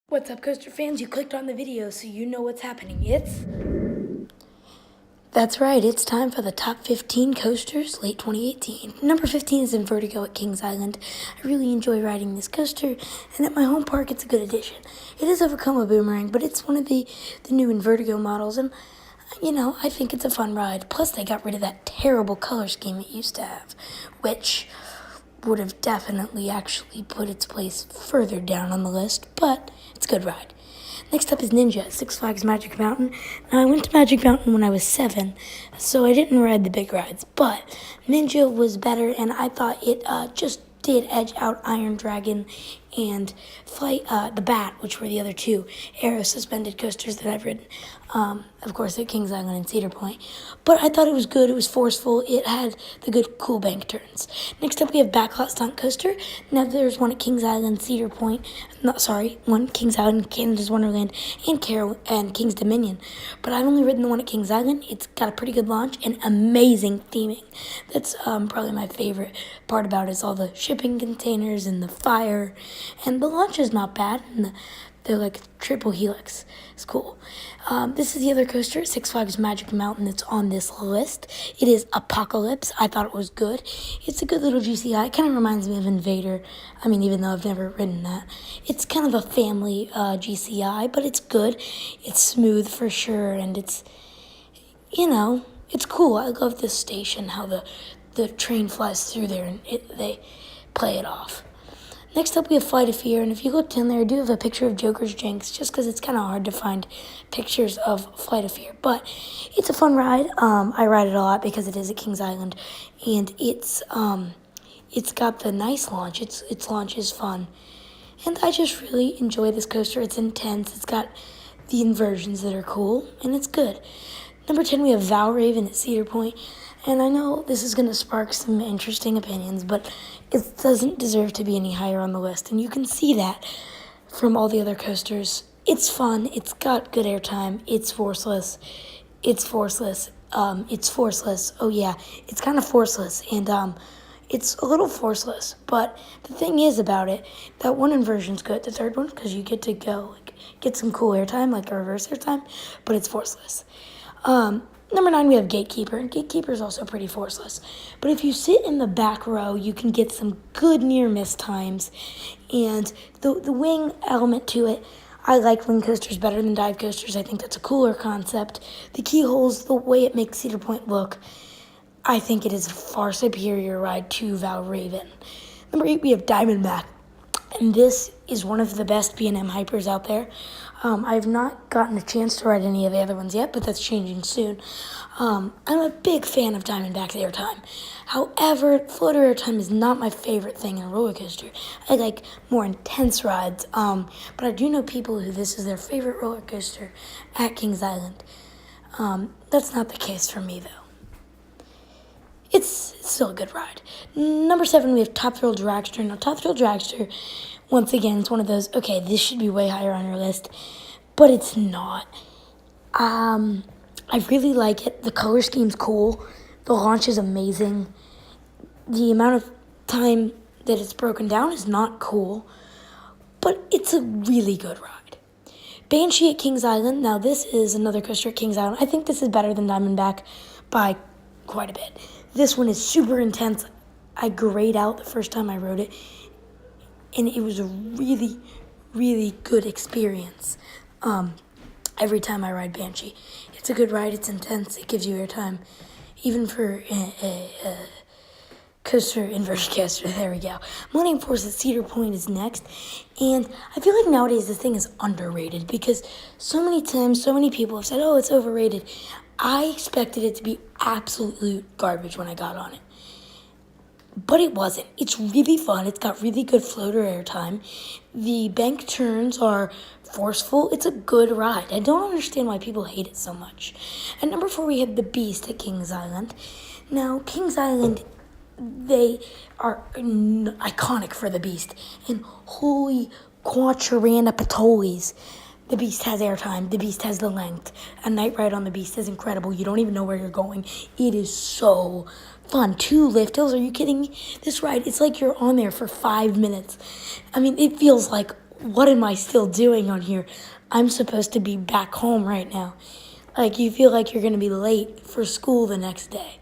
What's up, coaster fans? You clicked on the video, so you know what's happening. That's right, it's time for the top 15 coasters late 2018. Number 15 is Invertigo at Kings Island. I really enjoy riding this coaster, and at my home park, it's a good addition. It is a Vekoma Boomerang, but it's one of the new Invertigo models, and I think it's a fun ride. Plus, they got rid of that terrible color scheme it used to have, which would have definitely actually put its place further down on the list, but it's a good ride. Next up is Ninja at Six Flags Magic Mountain. Now, I went to Magic Mountain when I was 7, so I didn't ride the big rides, but Ninja was better, and I thought it just did edge out Iron Dragon and Flight the Bat, which were the other two aero suspended coasters that I've ridden. Of course, at Kings Island and Cedar Point. But I thought it was good. It was forceful. It had the good cool bank turns. Next up, we have Backlot Stunt Coaster. Now, there's one at Kings Island, Cedar Point. One Kings Island, Canada's Wonderland, and Kings Dominion. But I've only ridden the one at Kings Island. It's got a pretty good launch and amazing theming. That's probably my favorite part about it is all the shipping containers and the fire. And the launch is not bad. And they're like triple helix. It's cool. This is the other coaster, Six Flags Magic Mountain, that's on this list. It is Apocalypse. I thought it was good. It's a good little GCI. It kind of reminds me of Invader. I mean, even though I've never ridden that. It's kind of a family GCI, but it's good. It's smooth for sure, and it's cool. I love this station, how the train flies through there, and they play it off. Next up, we have Flight of Fear, and if you look down there, I do have a picture of Joker's Jinx, just because it's kind of hard to find pictures of Flight of Fear. But it's a fun ride. I ride it a lot because it is at Kings Island, and it's got the nice launch. Its launch is fun, and I just really enjoy this coaster. It's intense. It's got the inversions that are cool, and it's good. Number 10, we have Valravn at Cedar Point. And I know this is going to spark some interesting opinions, but it doesn't deserve to be any higher on the list. And you can see that from all the other coasters. It's fun. It's got good airtime. It's forceless. It's forceless. It's forceless. Oh, yeah. It's kind of forceless. And it's a little forceless. But the thing is about it, that one inversion's good. The third one, because you get to go get some cool airtime, like a reverse airtime, but it's forceless. Number 9, we have Gatekeeper. Gatekeeper is also pretty forceless. But if you sit in the back row, you can get some good near-miss times. And the wing element to it, I like wing coasters better than dive coasters. I think that's a cooler concept. The keyholes, the way it makes Cedar Point look, I think it is a far superior ride to Valravn. Number 8, we have Diamondback. And this is one of the best B&M hypers out there. I've not gotten a chance to ride any of the other ones yet, but that's changing soon. I'm a big fan of Diamondback's airtime. However, floater airtime is not my favorite thing in a roller coaster. I like more intense rides, but I do know people who this is their favorite roller coaster at Kings Island. That's not the case for me, though. It's still a good ride. Number 7, we have Top Thrill Dragster. Now, Top Thrill Dragster, once again, it's one of those, okay, this should be way higher on your list, but it's not. I really like it. The color scheme's cool. The launch is amazing. The amount of time that it's broken down is not cool, but it's a really good ride. Banshee at Kings Island. Now, this is another coaster at Kings Island. I think this is better than Diamondback by quite a bit. This one is super intense. I grayed out the first time I rode it, and it was a really, really good experience every time I ride Banshee. It's a good ride. It's intense. It gives you airtime, even for a coaster, inverted coaster. There we go. Millennium Force at Cedar Point is next, and I feel like nowadays this thing is underrated because so many times, so many people have said, oh, it's overrated. I expected it to be absolute garbage when I got on it. But it wasn't. It's really fun. It's got really good floater airtime. The bank turns are forceful. It's a good ride. I don't understand why people hate it so much. At number 4, we have the Beast at Kings Island. Now, Kings Island, they are iconic for the Beast. And holy quattrorana patolis. The Beast has airtime. The Beast has the length. A night ride on the Beast is incredible. You don't even know where you're going. It is so fun. 2 lift hills. Are you kidding me? This ride, it's like you're on there for 5 minutes. I mean, it feels like what am I still doing on here? I'm supposed to be back home right now. Like, you feel like you're going to be late for school the next day.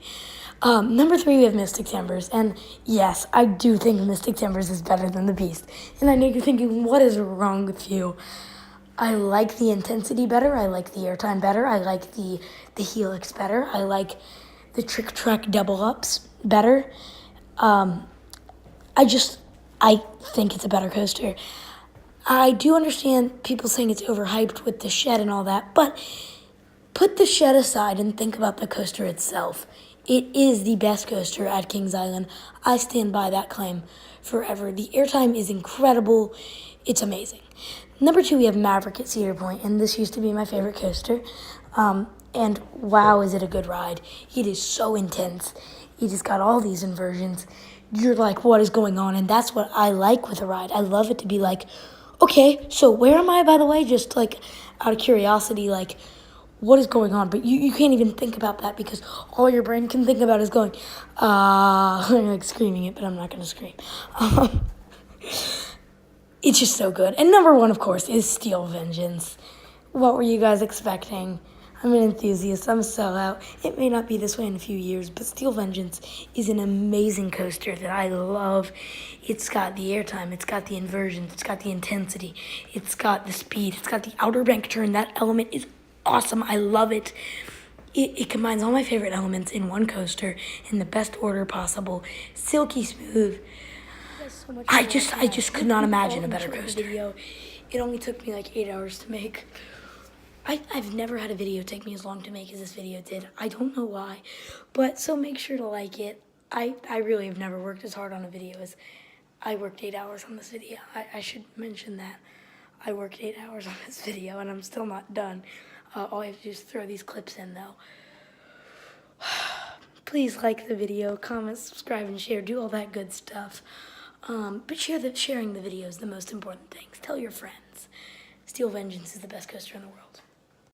Number 3, we have Mystic Timbers. And yes, I do think Mystic Timbers is better than the Beast. And I know you're thinking, what is wrong with you? I like the intensity better. I like the airtime better. I like the Helix better. I like the Trick Track double ups better. I think it's a better coaster. I do understand people saying it's overhyped with the shed and all that, but put the shed aside and think about the coaster itself. It is the best coaster at Kings Island. I stand by that claim forever. The airtime is incredible. It's amazing. Number 2, we have Maverick at Cedar Point, and this used to be my favorite coaster. And wow, is it a good ride. It is so intense. It has got all these inversions. You're like, what is going on? And that's what I like with a ride. I love it to be like, okay, so where am I, by the way? Just like out of curiosity, like, what is going on? But you can't even think about that because all your brain can think about is going, I'm like screaming it, but I'm not going to scream. It's just so good. And number 1, of course, is Steel Vengeance. What were you guys expecting? I'm an enthusiast. I'm a sellout. It may not be this way in a few years, but Steel Vengeance is an amazing coaster that I love. It's got the airtime. It's got the inversions. It's got the intensity. It's got the speed. It's got the outer bank turn. That element is awesome. I love it. It combines all my favorite elements in one coaster in the best order possible. Silky smooth. I just could not imagine a better coaster. Video. It only took me like 8 hours to make. I've never had a video take me as long to make as this video did. I don't know why, but so make sure to like it. I really have never worked as hard on a video as I worked 8 hours on this video. I should mention that. I worked 8 hours on this video and I'm still not done. All I have to do is throw these clips in though. Please like the video, comment, subscribe, and share. Do all that good stuff. But sharing the video is the most important thing. Tell your friends. Steel Vengeance is the best coaster in the world.